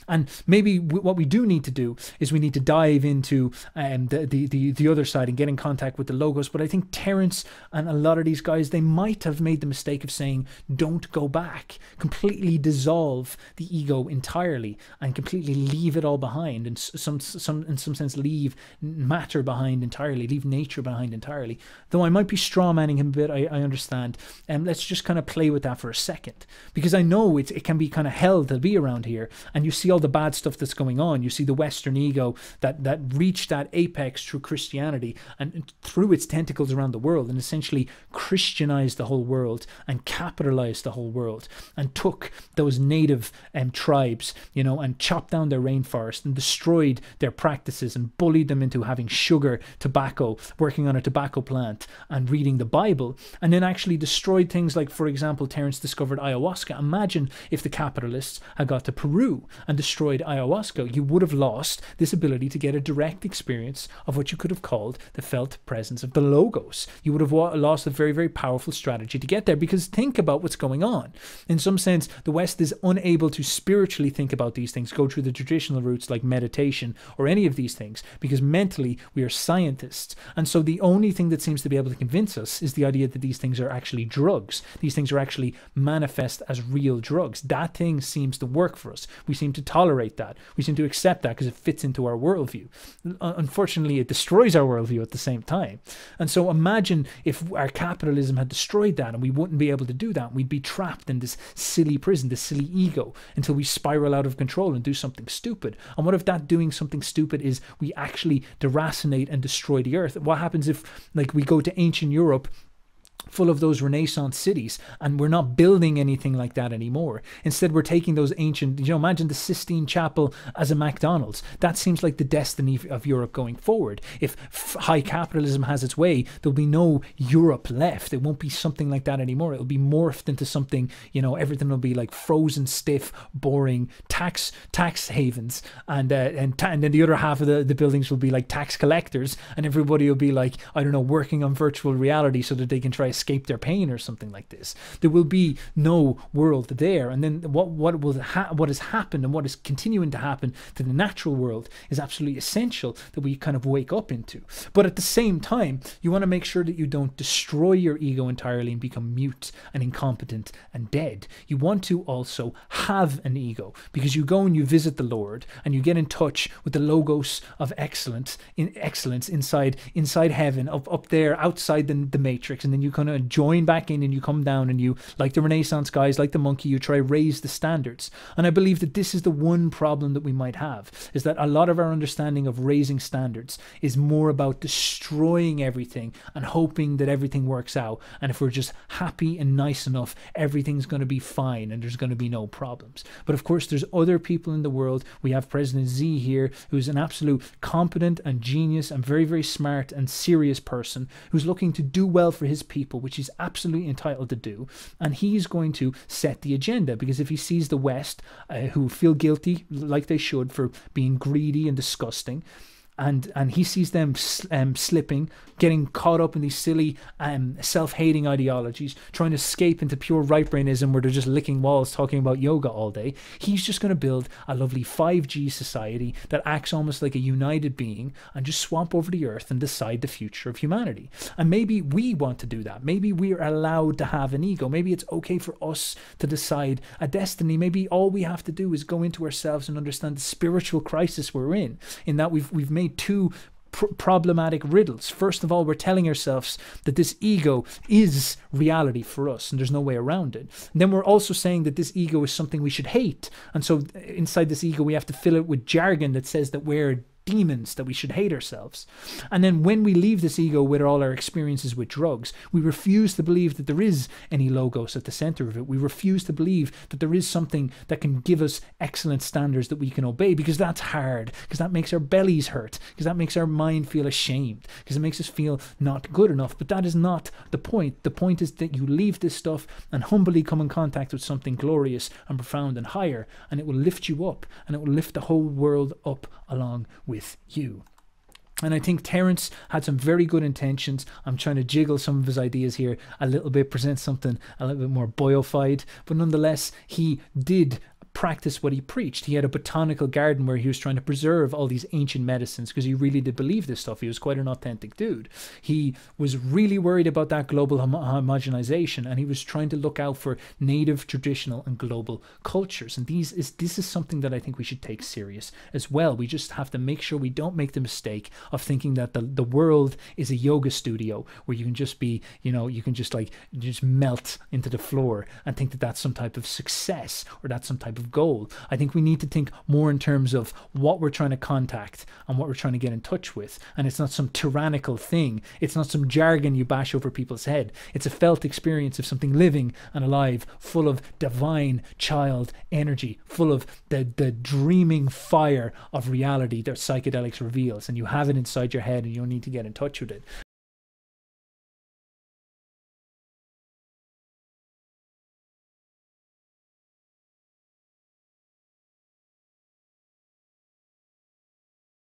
And maybe what we do need to do is we need to dive into the other side and get in contact with the logos. But I think Terence and a lot of these guys, they might have made the mistake of saying, don't go back, completely dissolve the ego entirely and completely leave it all behind, and in some sense leave matter behind entirely, leave nature behind entirely. Though I might be straw manning him a bit, I understand. And let's just kind of play with that for a second, because I know it can be kind of hell to be around here, and you see all the bad stuff that's going on. You see the Western ego that reached that apex through Christianity and threw its tentacles around the world and essentially Christianized the whole world and capitalized the whole world and took those native tribes, you know, and chopped down their rainforest and destroyed their practices and bullied them into having sugar, tobacco, working on a tobacco plant and reading the Bible, and then actually destroyed things like, for example, Terence discovered ayahuasca. Imagine if the capitalists had got to Peru and destroyed ayahuasca. You would have lost this ability to get a direct experience of what you could have called the felt presence of the logos. You would have lost a very, very powerful strategy to get there, because think about what's going on. In some sense, the West is unable to spiritually think about these things, go through the traditional routes like meditation or any of these things, because mentally we are scientists. And so the only thing that seems to be able to convince us is the idea that these things are actually drugs. These things are actually manifest as real drugs. That thing seems to work for us. We seem to tolerate that. We seem to accept that because it fits into our worldview. Unfortunately, it destroys our worldview at the same time. And so imagine if our capitalism had destroyed that and we wouldn't be able to do that. We'd be trapped in this silly prison, this silly ego, until we spiral out of control and do something stupid. And what if that doing something stupid is we actually deracinate and destroy the earth? What happens if, like, we go to ancient Europe full of those Renaissance cities, and we're not building anything like that anymore? Instead, we're taking those ancient, you know, imagine the Sistine Chapel as a McDonald's. That seems like the destiny of Europe going forward. If high capitalism has its way, there'll be no Europe left. It won't be something like that anymore. It'll be morphed into something, you know, everything will be like frozen, stiff, boring tax havens, and then the other half of the buildings will be like tax collectors, and everybody will be like, I don't know, working on virtual reality so that they can try to escape their pain or something like this. There will be no world there. And then what has happened and what is continuing to happen to the natural world is absolutely essential that we kind of wake up into. But at the same time, you want to make sure that you don't destroy your ego entirely and become mute and incompetent and dead. You want to also have an ego, because you go and you visit the Lord and you get in touch with the logos of excellence inside heaven, up there outside the matrix, and then you kind of join back in and you come down and you, like the Renaissance guys, like the monkey, you try raise the standards. And I believe that this is the one problem that we might have, is that a lot of our understanding of raising standards is more about destroying everything and hoping that everything works out, and if we're just happy and nice enough, everything's going to be fine and there's going to be no problems. But of course there's other people in the world. We have President Z here, who's an absolute competent and genius and very, very smart and serious person who's looking to do well for his people, which he's absolutely entitled to do. And he's going to set the agenda, because if he sees the West, who feel guilty like they should for being greedy and disgusting, and he sees them slipping, getting caught up in these silly self-hating ideologies, trying to escape into pure right-brainism where they're just licking walls talking about yoga all day, he's just going to build a lovely 5G society that acts almost like a united being and just swamp over the earth and decide the future of humanity. And maybe we want to do that. Maybe we are allowed to have an ego. Maybe it's okay for us to decide a destiny. Maybe all we have to do is go into ourselves and understand the spiritual crisis we're in that we've made two problematic riddles. First of all, we're telling ourselves that this ego is reality for us and there's no way around it. And then we're also saying that this ego is something we should hate. And so inside this ego, we have to fill it with jargon that says that we're demons, that we should hate ourselves. And then when we leave this ego with all our experiences with drugs, we refuse to believe that there is any logos at the center of it. We refuse to believe that there is something that can give us excellent standards that we can obey, because that's hard, because that makes our bellies hurt, because that makes our mind feel ashamed, because it makes us feel not good enough. But that is not the point. The point is that you leave this stuff and humbly come in contact with something glorious and profound and higher, and it will lift you up, and it will lift the whole world up along with you. And I think Terence had some very good intentions. I'm trying to jiggle some of his ideas here a little bit, present something a little bit more boyified, but nonetheless, he did practice what he preached. He had a botanical garden where he was trying to preserve all these ancient medicines because he really did believe this stuff. He was quite an authentic dude. He was really worried about that global homogenization, and he was trying to look out for native, traditional, and global cultures. And this is something that I think we should take serious as well. We just have to make sure we don't make the mistake of thinking that the world is a yoga studio where you can just be, you can just melt into the floor and think that that's some type of success or that's some type of goal. I think we need to think more in terms of what we're trying to contact and what we're trying to get in touch with. And it's not some tyrannical thing. It's not some jargon you bash over people's head. It's a felt experience of something living and alive, full of divine child energy, full of the dreaming fire of reality that psychedelics reveals. And you have it inside your head and you don't need to get in touch with it.